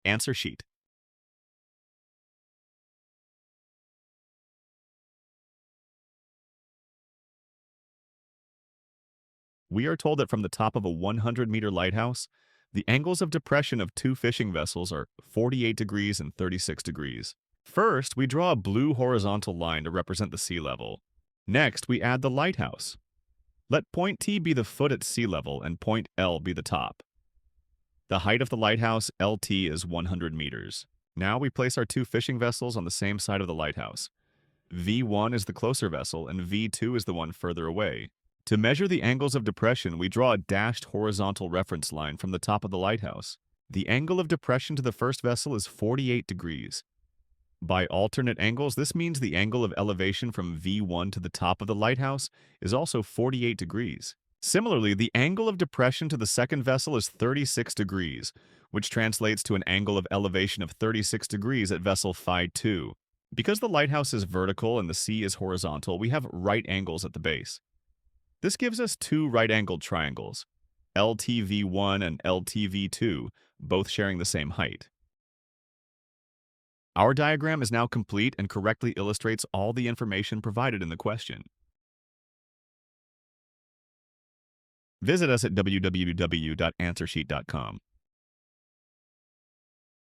Answer sheet. We are told that from the top of a 100-meter lighthouse, the angles of depression of two fishing vessels are 48 degrees and 36 degrees. First, we draw a blue horizontal line to represent the sea level. Next, we add the lighthouse. Let point T be the foot at sea level and point L be the top. The height of the lighthouse, LT, is 100 meters. Now we place our two fishing vessels on the same side of the lighthouse. V1 is the closer vessel and V2 is the one further away. To measure the angles of depression, we draw a dashed horizontal reference line from the top of the lighthouse. The angle of depression to the first vessel is 48 degrees. By alternate angles, this means the angle of elevation from V1 to the top of the lighthouse is also 48 degrees. Similarly, the angle of depression to the second vessel is 36 degrees, which translates to an angle of elevation of 36 degrees at vessel Phi 2. Because the lighthouse is vertical and the sea is horizontal, we have right angles at the base. This gives us two right-angled triangles, LTV1 and LTV2, both sharing the same height. Our diagram is now complete and correctly illustrates all the information provided in the question. Visit us at www.answersheet.com.